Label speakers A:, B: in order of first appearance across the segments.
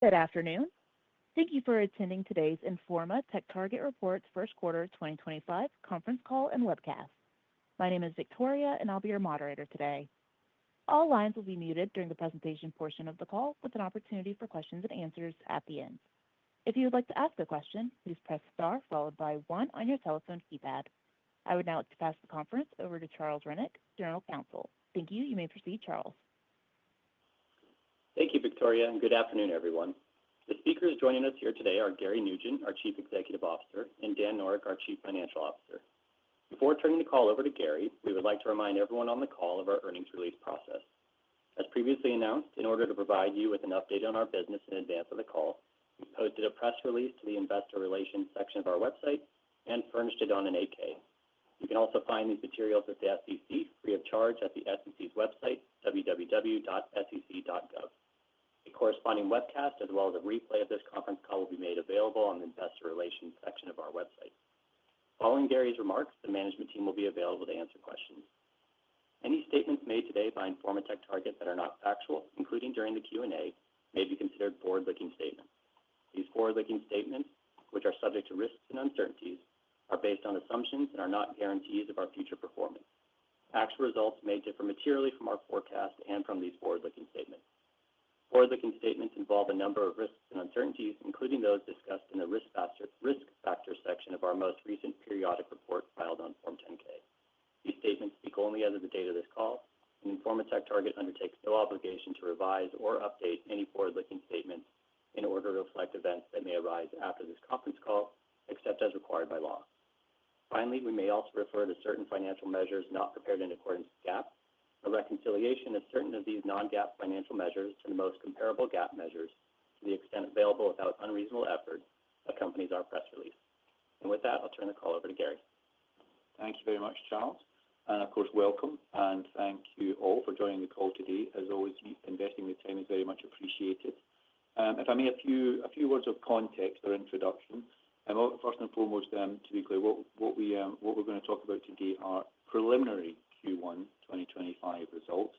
A: Good afternoon. Thank you for attending today's Informa TechTarget Reports First Quarter 2025 conference call and webcast. My name is Victoria, and I'll be your moderator today. All lines will be muted during the presentation portion of the call, with an opportunity for questions and answers at the end. If you would like to ask a question, please press star followed by 1 on your telephone keypad. I would now like to pass the conference over to Charles Renick, General Counsel. Thank you. You may proceed, Charles.
B: Thank you, Victoria, and good afternoon, everyone. The speakers joining us here today are Gary Nugent, our Chief Executive Officer, and Dan Norick, our Chief Financial Officer. Before turning the call over to Gary, we would like to remind everyone on the call of our earnings release process. As previously announced, in order to provide you with an update on our business in advance of the call, we posted a press release to the Investor Relations section of our website and furnished it on an 8K. You can also find these materials at the SEC free of charge at the SEC's website, www.sec.gov. A corresponding webcast, as well as a replay of this conference call, will be made available on the Investor Relations section of our website. Following Gary's remarks, the management team will be available to answer questions. Any statements made today by Informa TechTarget that are not factual, including during the Q&A, may be considered forward-looking statements. These forward-looking statements, which are subject to risks and uncertainties, are based on assumptions and are not guarantees of our future performance. Actual results may differ materially from our forecast and from these forward-looking statements. Forward-looking statements involve a number of risks and uncertainties, including those discussed in the risk factor section of our most recent periodic report filed on Form 10-K. These statements speak only as of the date of this call, and Informa TechTarget undertakes no obligation to revise or update any forward-looking statements in order to reflect events that may arise after this conference call, except as required by law. Finally, we may also refer to certain financial measures not prepared in accordance with GAAP. A reconciliation of certain of these non-GAAP financial measures to the most comparable GAAP measures, to the extent available without unreasonable effort, accompanies our press release. And with that, I'll turn the call over to Gary.
C: Thank you very much, Charles. And of course, welcome, and thank you all for joining the call today. As always, investing the time is very much appreciated. If I may, a few words of context or introduction. First and foremost, to be clear, what we're going to talk about today are preliminary Q1 2025 results.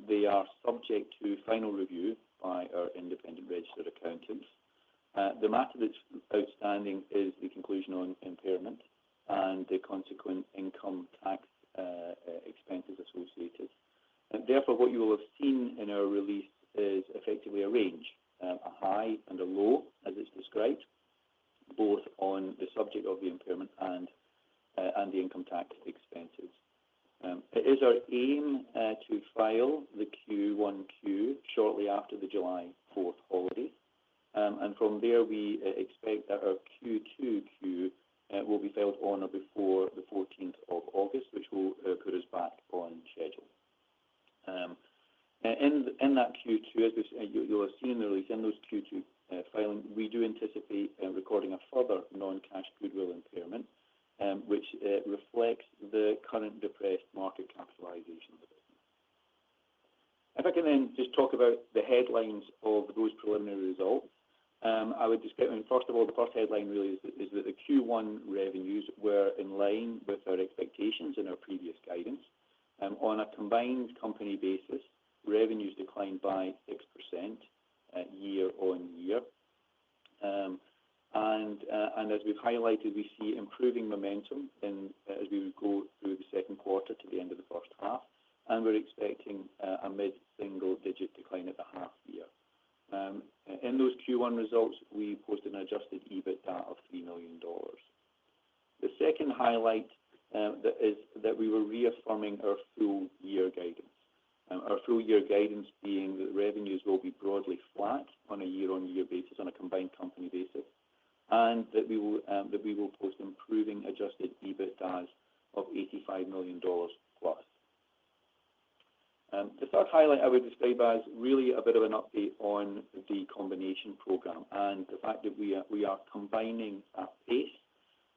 C: They are subject to final review by our independent registered accountants. The matter that's outstanding is the conclusion on impairment and the consequent income tax expenses associated. And therefore, what you will have seen in our release is effectively a range, a high and a low, as it's described, both on the subject of the impairment and the income tax expenses. It is our aim to file the Q1Q shortly after the July 4th holidays. And from there, we expect that our Q2Q will be filed on or before the 14th of August, which will put us back on schedule. In that Q2, as you'll have seen in the release, in those Q2 filing, we do anticipate recording a further non-cash goodwill impairment, which reflects the current depressed market capitalization of the business. If I can then just talk about the headlines of those preliminary results, I would describe, first of all, the first headline really is that the Q1 revenues were in line with our expectations in our previous guidance. On a combined company basis, revenues declined by 6% year on year. And as we've highlighted, we see improving momentum as we go through the second quarter to the end of the first half, and we're expecting a mid-single-digit decline at the half year. In those Q1 results, we posted an adjusted EBITDA of $3 million. The second highlight is that we were reaffirming our full-year guidance. Our full-year guidance being that revenues will be broadly flat on a year-on-year basis, on a combined company basis, and that we will post improving adjusted EBITDAs of $85 million plus. The third highlight I would describe as really a bit of an update on the combination program and the fact that we are combining at pace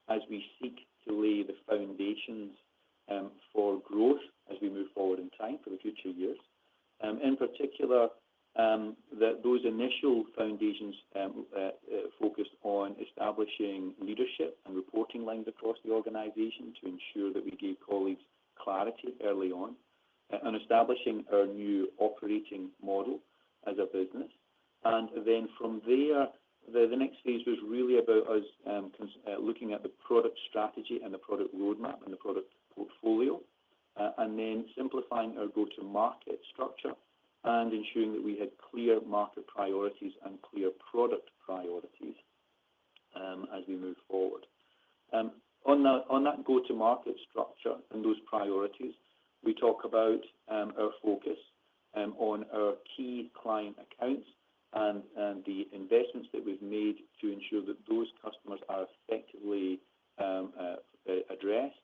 C: as we seek to lay the foundations for growth as we move forward in time for the future years. In particular, that those initial foundations focused on establishing leadership and reporting lines across the organization to ensure that we gave colleagues clarity early on, and establishing our new operating model as a business, And then from there, the next phase was really about us looking at the product strategy and the product roadmap and the product portfolio, and then simplifying our go-to-market structure and ensuring that we had clear market priorities and clear product priorities as we move forward. On that go-to-market structure and those priorities, we talk about our focus on our key client accounts and the investments that we've made to ensure that those customers are effectively addressed,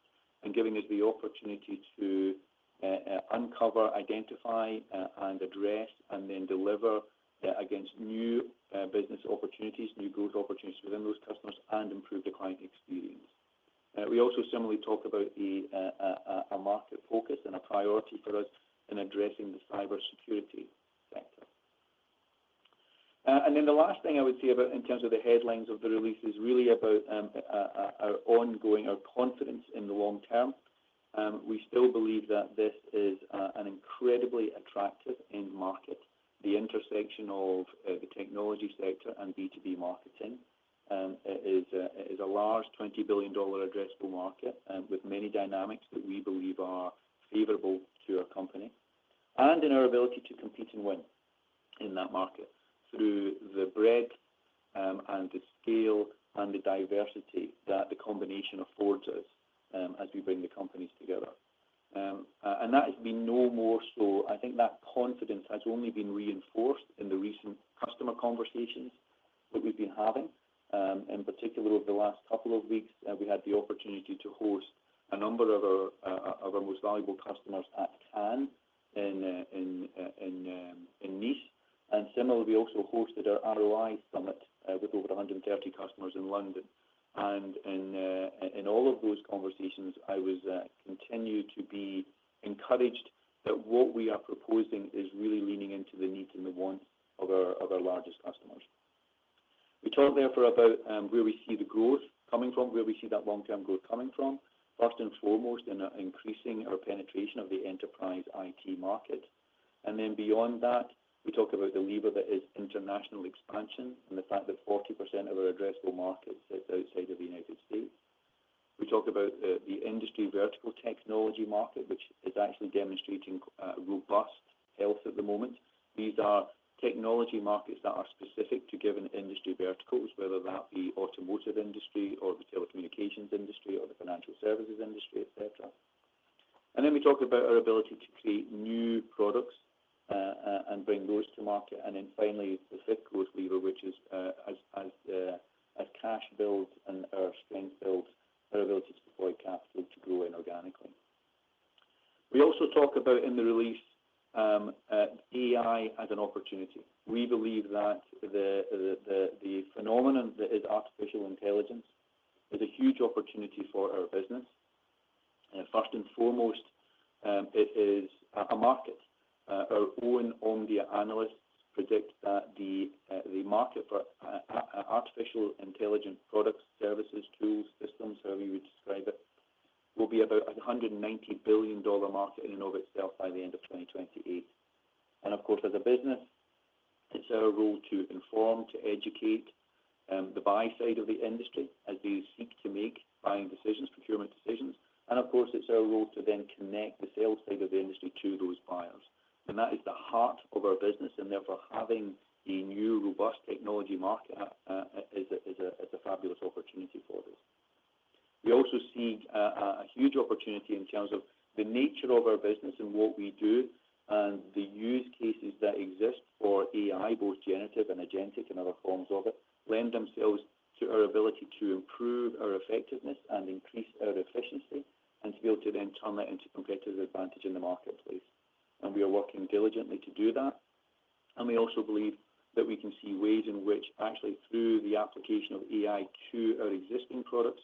C: and giving us the opportunity to uncover, identify, and address, and then deliver against new business opportunities, new growth opportunities within those customers, and improve the client experience. We also similarly talk about a market focus and a priority for us in addressing the cybersecurity sector. And then the last thing I would say about in terms of the headlines of the release is really about our confidence in the long term. We still believe that this is an incredibly attractive end market, the intersection of the technology sector and B2B marketing. It is a large $20 billion addressable market with many dynamics that we believe are favorable to our company, and in our ability to compete and win in that market through the breadth and the scale and the diversity that the combination affords us as we bring the companies together. And that has been no more so. I think that confidence has only been reinforced in the recent customer conversations that we've been having. In particular, over the last couple of weeks, we had the opportunity to host a number of our most valuable customers at Cannes in Nice. And similarly, we also hosted our ROI Summit with over 130 customers in London. And in all of those conversations, I was continue to be encouraged that what we are proposing is really leaning into the needs and the wants of our largest customers. We talked therefore about where we see the growth coming from, where we see that long-term growth coming from. First and foremost, in increasing our penetration of the enterprise IT market. And then beyond that, we talk about the lever that is international expansion and the fact that 40% of our addressable market sits outside of the United States. We talk about the industry vertical technology market, which is actually demonstrating robust health at the moment. These are technology markets that are specific to given industry verticals, whether that be automotive industry or the telecommunications industry or the financial services industry, etc. And then we talk about our ability to create new products and bring those to market. And then finally, the fifth growth lever, which is as cash builds and our strength builds, our ability to deploy capital to grow inorganically. We also talk about in the release AI as an opportunity. We believe that the phenomenon that is artificial intelligence is a huge opportunity for our business. First and foremost, it is a market. Our own Omdia analysts predict that the market for artificial intelligence products, services, tools, systems, however you would describe it, will be about a $190 billion market in and of itself by the end of 2028. And of course, as a business, it's our role to inform, to educate the buy side of the industry as they seek to make buying decisions, procurement decisions. And of course, it's our role to then connect the sales side of the industry to those buyers. And that is the heart of our business, and therefore having a new, robust technology market is a fabulous opportunity for us. We also see a huge opportunity in terms of the nature of our business and what we do, and the use cases that exist for AI, both generative and agentic and other forms of it, lend themselves to our ability to improve our effectiveness and increase our efficiency, and to be able to then turn that into competitive advantage in the marketplace. And we are working diligently to do that. And we also believe that we can see ways in which actually through the application of AI to our existing products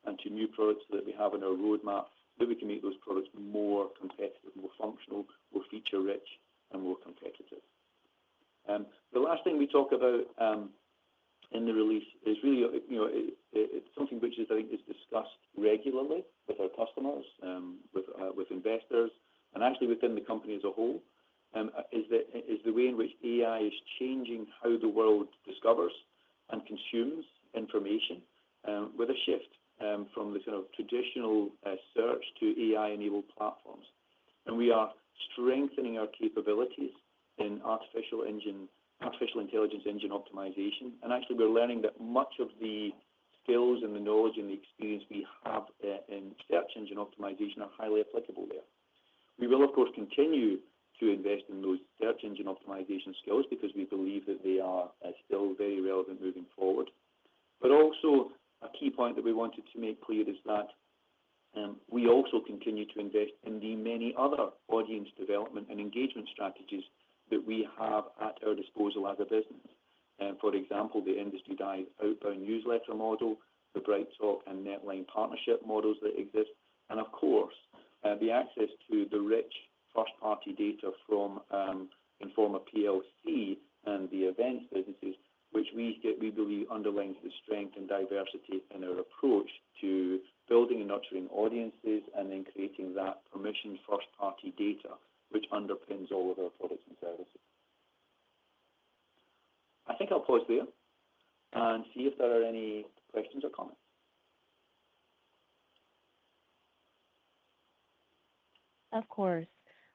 C: and to new products that we have in our roadmap, that we can make those products more competitive, more functional, more feature-rich, and more competitive. The last thing we talk about in the release is really, it's something which is, I think, is discussed regularly with our customers, with investors, and actually within the company as a whole. is the way in which AI is changing how the world discovers and consumes information, with a shift from the kind of traditional search to AI-enabled platforms. And we are strengthening our capabilities in artificial intelligence engine optimization. And actually, we're learning that much of the skills and the knowledge and the experience we have in search engine optimization are highly applicable there. We will, of course, continue to invest in those search engine optimization skills because we believe that they are still very relevant moving forward. But also, a key point that we wanted to make clear is that we also continue to invest in the many other audience development and engagement strategies that we have at our disposal as a business. For example, the industry dive outbound newsletter model, the BrightTalk and NetLine partnership models that exist, and of course, the access to the rich first-party data from Informa PLC and the events businesses, which we believe underlines the strength and diversity in our approach to building and nurturing audiences and then creating that permissioned first-party data, which underpins all of our products and services. I think I'll pause there and see if there are any questions or comments.
A: Of course.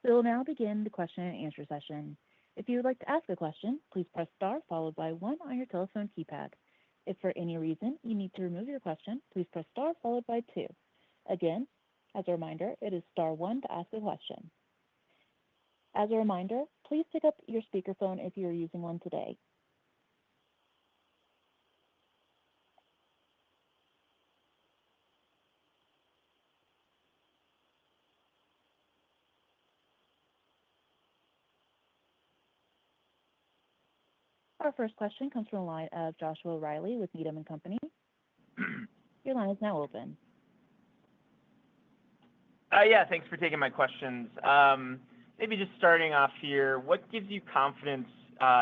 A: We will now begin the question and answer session. If you would like to ask a question, please press star followed by 1 on your telephone keypad. If for any reason you need to remove your question, please press star followed by 2. Again, as a reminder, it is star 1 to ask a question. As a reminder, please pick up your speakerphone if you are using one today. Our first question comes from the line of Joshua Riley with Needham and Company. Your line is now open.
D: Yeah, thanks for taking my questions. Maybe just starting off here, what gives you confidence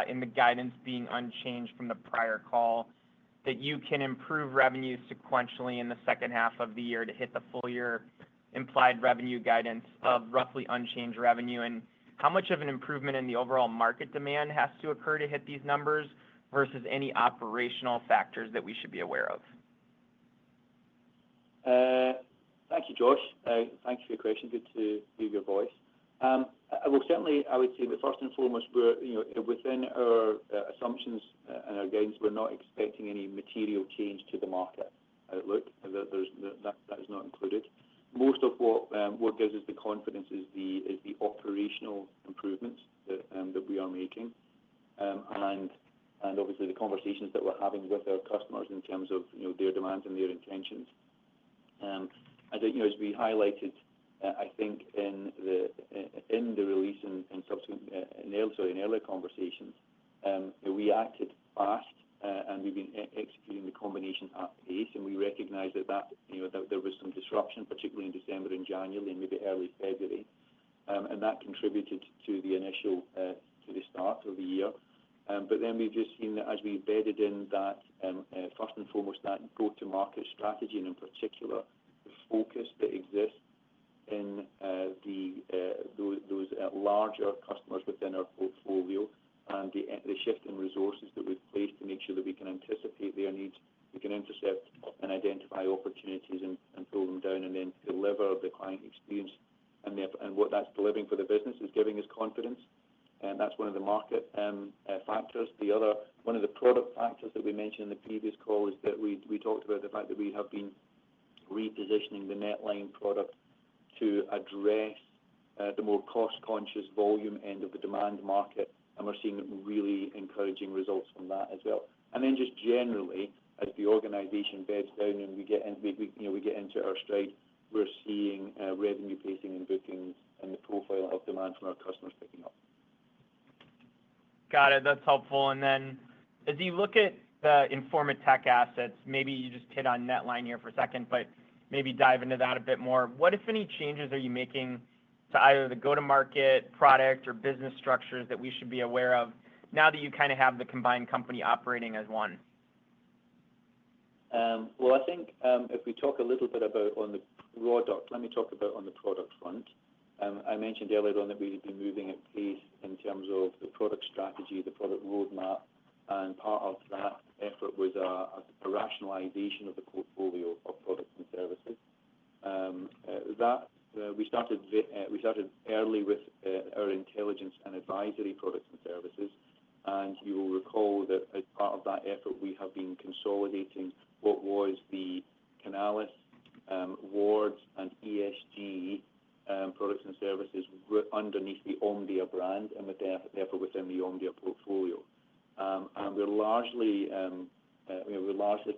D: in the guidance being unchanged from the prior call that you can improve revenue sequentially in the second half of the year to hit the full year implied revenue guidance of roughly unchanged revenue? And how much of an improvement in the overall market demand has to occur to hit these numbers versus any operational factors that we should be aware of?
C: Thank you, Josh. Thank you for your question. Good to hear your voice. I would say that first and foremost, we're within our assumptions and our guidance, we're not expecting any material change to the market outlook. That is not included. Most of what gives us the confidence is the operational improvements that we are making, and obviously the conversations that we're having with our customers in terms of their demands and their intentions. As we highlighted, I think in the release and subsequent in earlier conversations, we acted fast. And we've been executing the combination at pace, and we recognize that there was some disruption, particularly in December and January and maybe early February, and that contributed to the start of the year. But then we've just seen that as we bedded in that, first and foremost, that go-to-market strategy, and in particular, the focus that exists in those larger customers within our portfolio, and the shift in resources that we've placed to make sure that we can anticipate their needs, we can intercept and identify opportunities and pull them down, and then deliver the client experience. And what that's delivering for the business is giving us confidence, and that's one of the market factors. One of the product factors that we mentioned in the previous call is that we talked about the fact that we have been repositioning the NetLine product to address the more cost-conscious volume end of the demand market, and we're seeing really encouraging results from that as well. And then just generally, as the organization beds down and we get into our stride, we're seeing revenue pacing and bookings and the profile of demand from our customers picking up.
D: Got it. That's helpful. And then as you look at the Informa tech assets, maybe you just hit on NetLine here for a second, but maybe dive into that a bit more. What, if any, changes are you making to either the go-to-market product or business structures that we should be aware of now that you kind of have the combined company operating as one?
C: Well, I think if we talk a little bit about on the product, let me talk about on the product front. I mentioned earlier on that we had been moving at pace in terms of the product strategy, the product roadmap, and part of that effort was a rationalization of the portfolio of products and services. We started early with our intelligence and advisory products and services, and you will recall that as part of that effort, we have been consolidating what was the Canalys, Wards, and ESG products and services underneath the Omdia brand, and therefore within the Omdia portfolio. And we're largely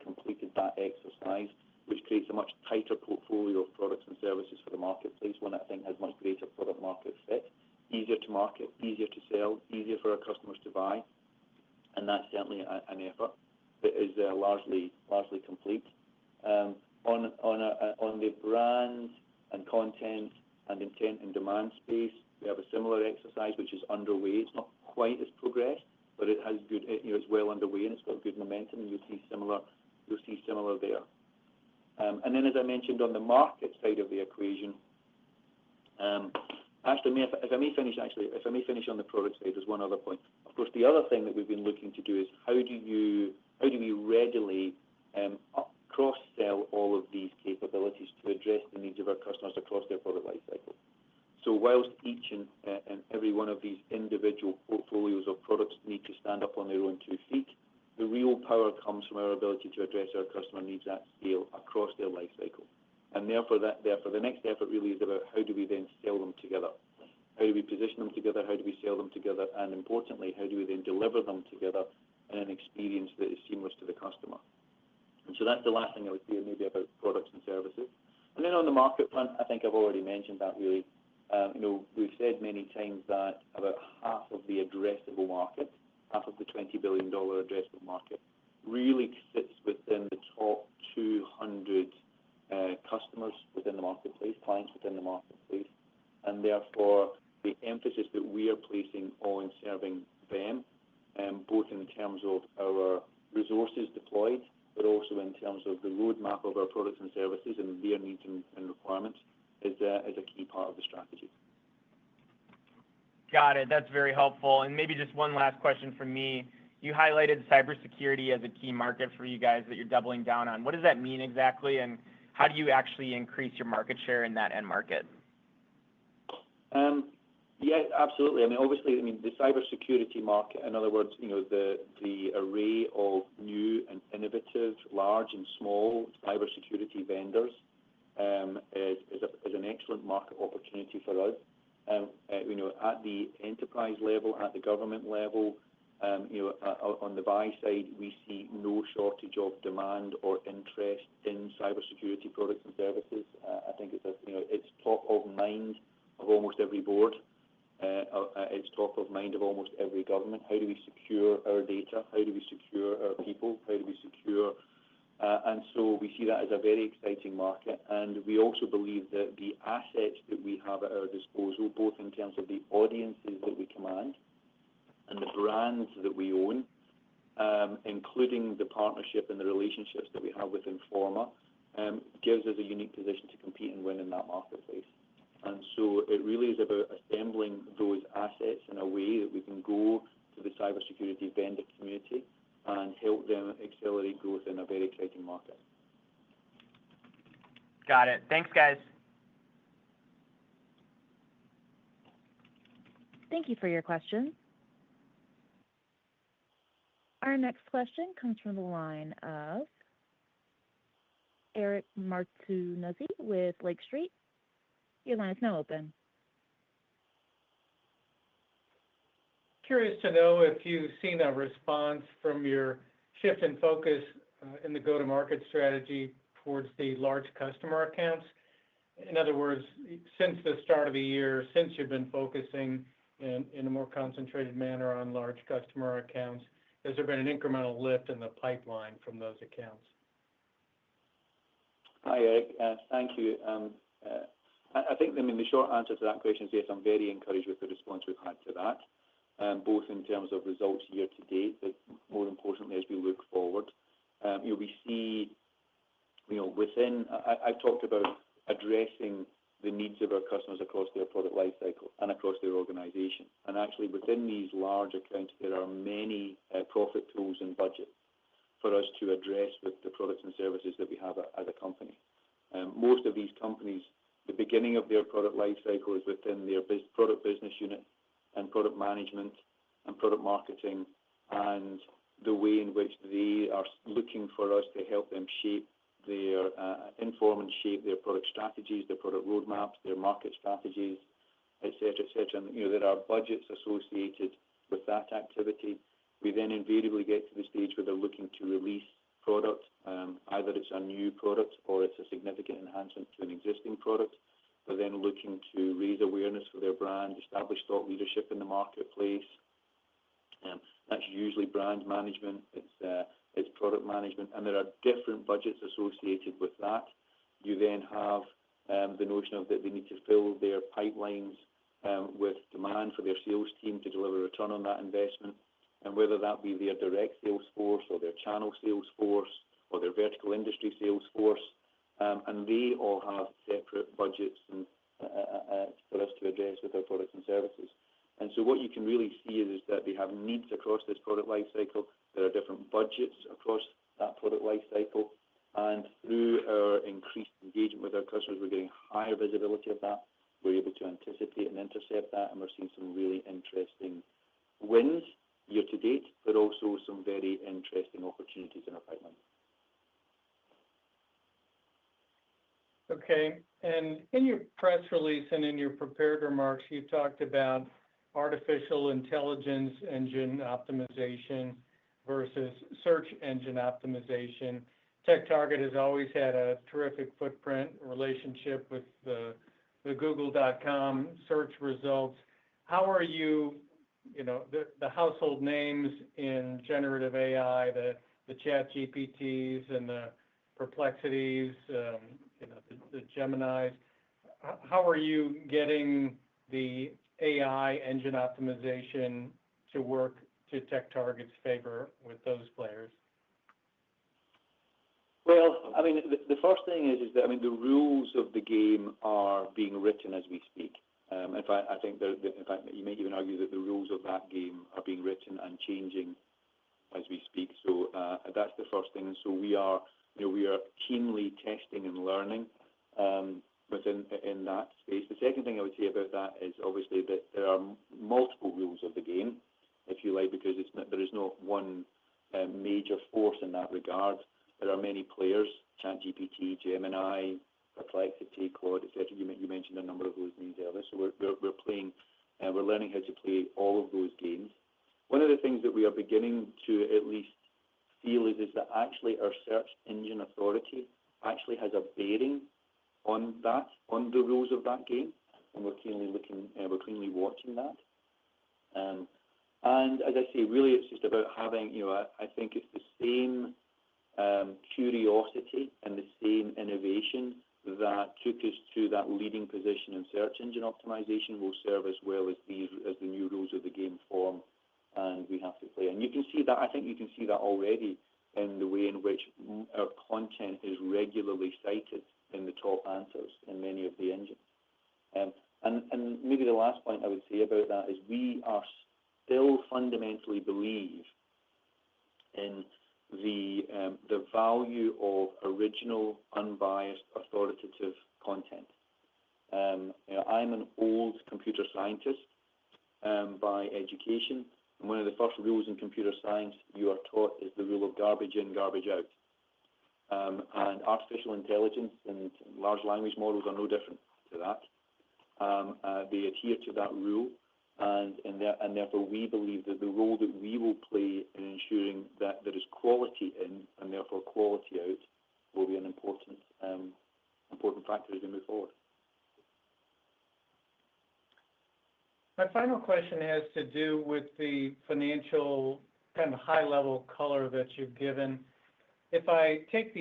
C: completed that exercise, which creates a much tighter portfolio of products and services for the marketplace, one that I think has much greater product market fit, easier to market, easier to sell, easier for our customers to buy, and that's certainly an effort that is largely complete. On the brand and content and intent and demand space, we have a similar exercise which is underway. It's not quite as progressed, but it has good. It's well underway and it's got good momentum, and you'll see similar there. And then, as I mentioned, on the market side of the equation, actually, if I may finish on the product side, there's one other point. Of course, the other thing that we've been looking to do is how do we readily cross-sell all of these capabilities to address the needs of our customers across their product lifecycle. So whilst each and every one of these individual portfolios of products need to stand up on their own 2 feet, the real power comes from our ability to address our customer needs at scale across their lifecycle. And therefore, the next effort really is about how do we then sell them together? How do we position them together? How do we sell them together? And importantly, how do we then deliver them together in an experience that is seamless to the customer? And so that's the last thing I would say maybe about products and services. And then on the market front, I think I've already mentioned that really. We've said many times that about half of the addressable market, half of the $20 billion addressable market, really sits within the top 200 customers within the marketplace, clients within the marketplace. And therefore, the emphasis that we are placing on serving them, both in terms of our resources deployed, but also in terms of the roadmap of our products and services and their needs and requirements, is a key part of the strategy.
D: Got it. That's very helpful. And maybe just one last question from me. You highlighted cybersecurity as a key market for you guys that you're doubling down on. What does that mean exactly, and how do you actually increase your market share in that end market?
C: Yeah, absolutely. Obviously, the cybersecurity market, in other words, the array of new and innovative, large and small cybersecurity vendors is an excellent market opportunity for us. At the enterprise level, at the government level, on the buy side, we see no shortage of demand or interest in cybersecurity products and services. I think it's top of mind of almost every board. It's top of mind of almost every government. How do we secure our data? How do we secure our people? How do we secure? And so we see that as a very exciting market. And we also believe that the assets that we have at our disposal, both in terms of the audiences that we command and the brands that we own, including the partnership and the relationships that we have with Informa, gives us a unique position to compete and win in that marketplace. And so it really is about assembling those assets in a way that we can go to the cybersecurity vendor community and help them accelerate growth in a very exciting market.
D: Got it. Thanks, guys.
A: Thank you for your question. Our next question comes from the line of Eric Martinuzzi with Lake Street. Your line is now open.
E: Curious to know if you've seen a response from your shift in focus in the go-to-market strategy towards the large customer accounts. In other words, since the start of the year, since you've been focusing in a more concentrated manner on large customer accounts, has there been an incremental lift in the pipeline from those accounts?
C: Hi, Eric. Thank you. I think, the short answer to that question is yes, I'm very encouraged with the response we've had to that, both in terms of results year to date, but more importantly, as we look forward. We see, I've talked about addressing the needs of our customers across their product lifecycle and across their organization. And actually, within these large accounts, there are many profit pools and budgets for us to address with the products and services that we have as a company. Most of these companies, the beginning of their product lifecycle is within their product business unit and product management and product marketing, and the way in which they are looking for us to help them shape their inform and shape their product strategies, their product roadmaps, their market strategies, et cetera, and there are budgets associated with that activity. We then invariably get to the stage where they're looking to release product, either it's a new product or it's a significant enhancement to an existing product. They're then looking to raise awareness for their brand, establish thought leadership in the marketplace. That's usually brand management, it's product management, and there are different budgets associated with that. You then have the notion of that they need to fill their pipelines with demand for their sales team to deliver a return on that investment, and whether that be their direct sales force or their channel sales force or their vertical industry sales force, and they all have separate budgets and, for us to address with our products and services. And so what you can really see is that they have needs across this product life cycle. There are different budgets across that product life cycle. And through our increased engagement with our customers, we're getting higher visibility of that. We're able to anticipate and intercept that, and we're seeing some really interesting wins year to date, but also some very interesting opportunities in our pipeline.
E: Okay, and in your press release and in your prepared remarks, you talked about artificial intelligence engine optimization versus search engine optimization. TechTarget has always had a terrific footprint relationship with the Google.com search results. How are you, the household names in generative AI, the ChatGPTs and the Perplexities, the Geminis, how are you getting the AI engine optimization to work to TechTarget's favor with those players?
C: Well, I mean, the first thing is that, the rules of the game are being written as we speak. In fact, I think you may even argue that the rules of that game are being written and changing as we speak. So that's the first thing. So we are keenly testing and learning in that space. The second thing I would say about that is obviously that there are multiple rules of the game, if you like, because there is not one major force in that regard. There are many players: ChatGPT, Gemini, Perplexity, Claude, etc. You mentioned a number of those names earlier. So we're playing, we're learning how to play all of those games. One of the things that we are beginning to at least feel is that actually our search engine authority actually has a bearing on the rules of that game, and we're keenly watching that. And as I say, really, it's just about having, I think it's the same curiosity and the same innovation that took us to that leading position in search engine optimization will serve as well as the new rules of the game form, and we have to play. And you can see that. I think you can see that already in the way in which our content is regularly cited in the top answers in many of the engines. And maybe the last point I would say about that is we are still fundamentally believe in the value of original, unbiased, authoritative content. I'm an old computer scientist by education, and one of the first rules in computer science you are taught is the rule of garbage in, garbage out. And artificial intelligence and large language models are no different to that. They adhere to that rule, and therefore we believe that the role that we will play in ensuring that there is quality in and therefore quality out will be an important factor as we move forward.
E: My final question has to do with the financial kind of high-level color that you've given. If I take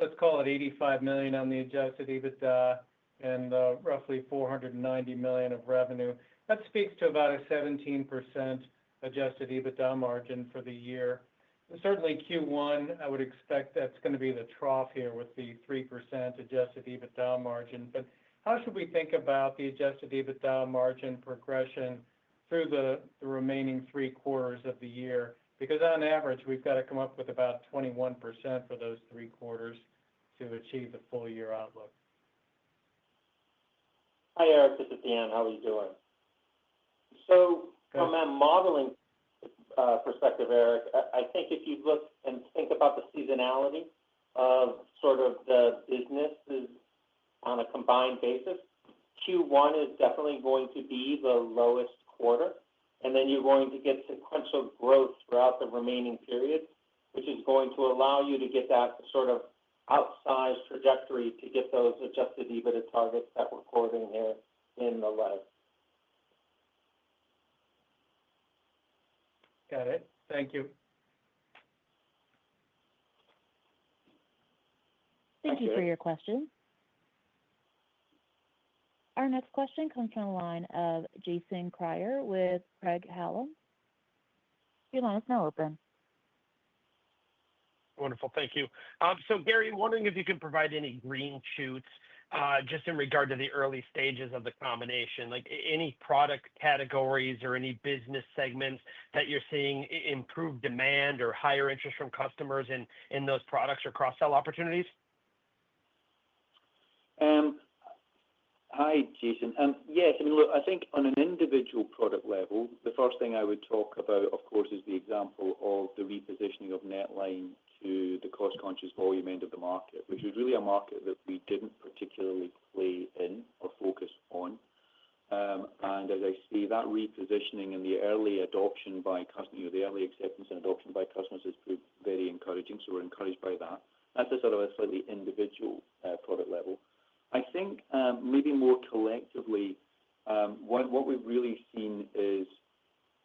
E: let's call it $85 million on the adjusted EBITDA and roughly $490 million of revenue, that speaks to about a 17% adjusted EBITDA margin for the year. Certainly Q1, I would expect that's going to be the trough here with the 3% adjusted EBITDA margin. But how should we think about the adjusted EBITDA margin progression through the remaining 3 quarters of the year? Because on average, we've got to come up with about 21% for those 3 quarters to achieve the full year outlook.
F: Hi, Eric. This is Dan. How are you doing? So from a modeling perspective, Eric, I think if you look and think about the seasonality of sort of the businesses on a combined basis, Q1 is definitely going to be the lowest quarter, and then you're going to get sequential growth throughout the remaining periods, which is going to allow you to get that sort of outsized trajectory to get those adjusted EBITDA targets that we're quoting here in the letter.
E: Got it. Thank you.
A: Thank you for your question. Our next question comes from the line of Jason Kreyer with Hallum. Your line is now open.
G: Wonderful. Thank you. So, Gary, wondering if you could provide any green shoots just in regard to the early stages of the combination, like any product categories or any business segments that you're seeing improved demand or higher interest from customers in those products or cross-sell opportunities?
C: Hi, Jason. Yes, I mean, look, I think on an individual product level, the first thing I would talk about, of course, is the example of the repositioning of NetLine to the cost-conscious volume end of the market, which was really a market that we didn't particularly play in or focus on. And as I say, that repositioning and the early adoption by customers, the early acceptance and adoption by customers has proved very encouraging, so we're encouraged by that. That's a sort of a slightly individual product level. I think maybe more collectively, what we've really seen is,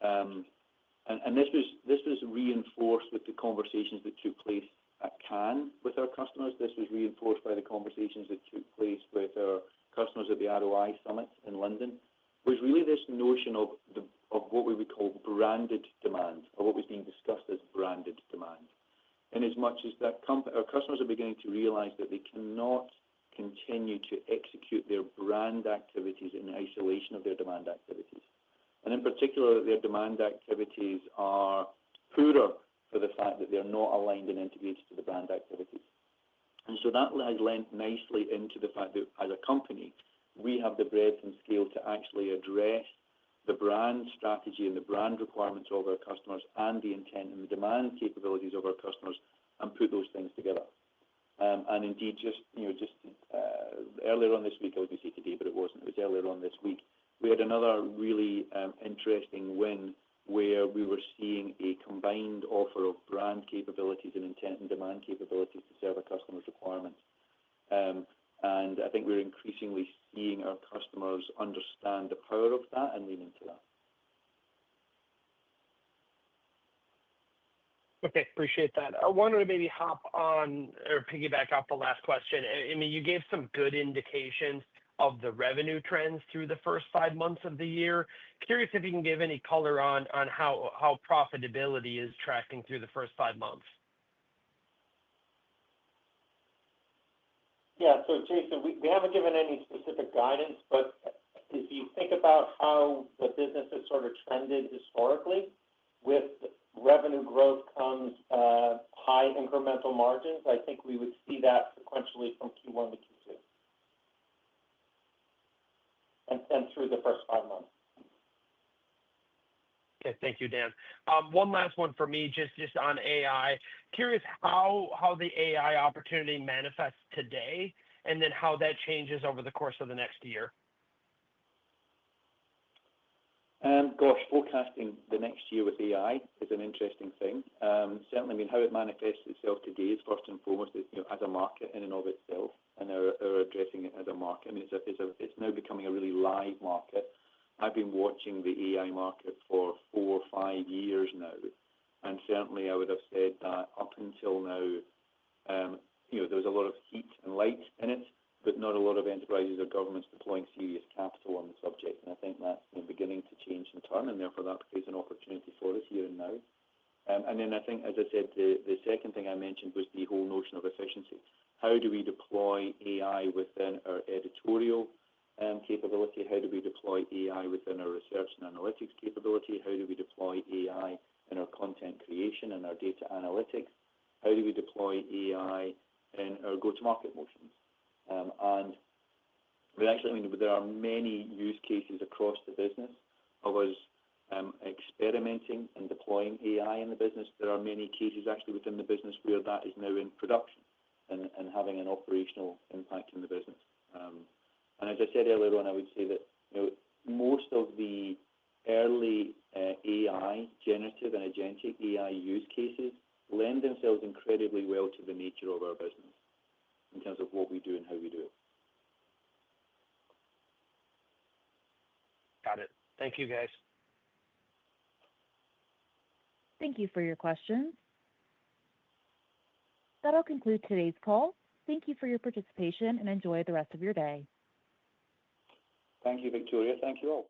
C: and this was reinforced with the conversations that took place at Cannes with our customers. This was reinforced by the conversations that took place with our customers at the ROI Summit in London, was really this notion of what we would call branded demand, or what was being discussed as branded demand. In as much as that our customers are beginning to realize that they cannot continue to execute their brand activities in isolation of their demand activities. And in particular, their demand activities are poorer for the fact that they're not aligned and integrated to the brand activities. And so that has lent nicely into the fact that as a company, we have the breadth and scale to actually address the brand strategy and the brand requirements of our customers and the intent and the demand capabilities of our customers and put those things together. And indeed, just earlier on this week, I was going to say today, but it wasn't. It was earlier on this week. We had another really interesting win where we were seeing a combined offer of brand capabilities and intent and demand capabilities to serve our customers' requirements. And I think we're increasingly seeing our customers understand the power of that and lean into that.
G: Okay, appreciate that. I wanted to maybe hop on or piggyback off the last question. I mean, you gave some good indications of the revenue trends through the first 5 months of the year. Curious if you can give any color on how profitability is tracking through the first 5 months.
F: Yeah, so Jason, we haven't given any specific guidance, but if you think about how the business has sort of trended historically, with revenue growth comes high incremental margins. I think we would see that sequentially from Q1 to Q2 and through the first 5 months.
G: Okay, thank you, Dan. One last one for me, just on AI. Curious how the AI opportunity manifests today, and then how that changes over the course of the next year.
C: Forecasting the next year with AI is an interesting thing. Certainly, I mean, how it manifests itself today is first and foremost, as a market in and of itself, and are addressing it as a market. I mean, it's now becoming a really live market. I've been watching the AI market for 4 or 5 years now, and certainly I would have said that up until now, there was a lot of heat and light in it, but not a lot of enterprises or governments deploying serious capital on the subject. And I think that's beginning to change and turn, and therefore that creates an opportunity for us here and now. And then I think, as I said, the second thing I mentioned was the whole notion of efficiency. How do we deploy AI within our editorial capability? How do we deploy AI within our research and analytics capability? How do we deploy AI in our content creation and our data analytics? How do we deploy AI in our go-to-market motions? And we actually, there are many use cases across the business of us experimenting and deploying AI in the business. There are many cases actually within the business where that is now in production and having an operational impact in the business. And as I said earlier on, I would say that most of the early AI, generative and agentic AI use cases lend themselves incredibly well to the nature of our business in terms of what we do and how we do it.
G: Got it. Thank you, guys.
A: Thank you for your questions. That'll conclude today's call. Thank you for your participation and enjoy the rest of your day.
C: Thank you, Victoria. Thank you all.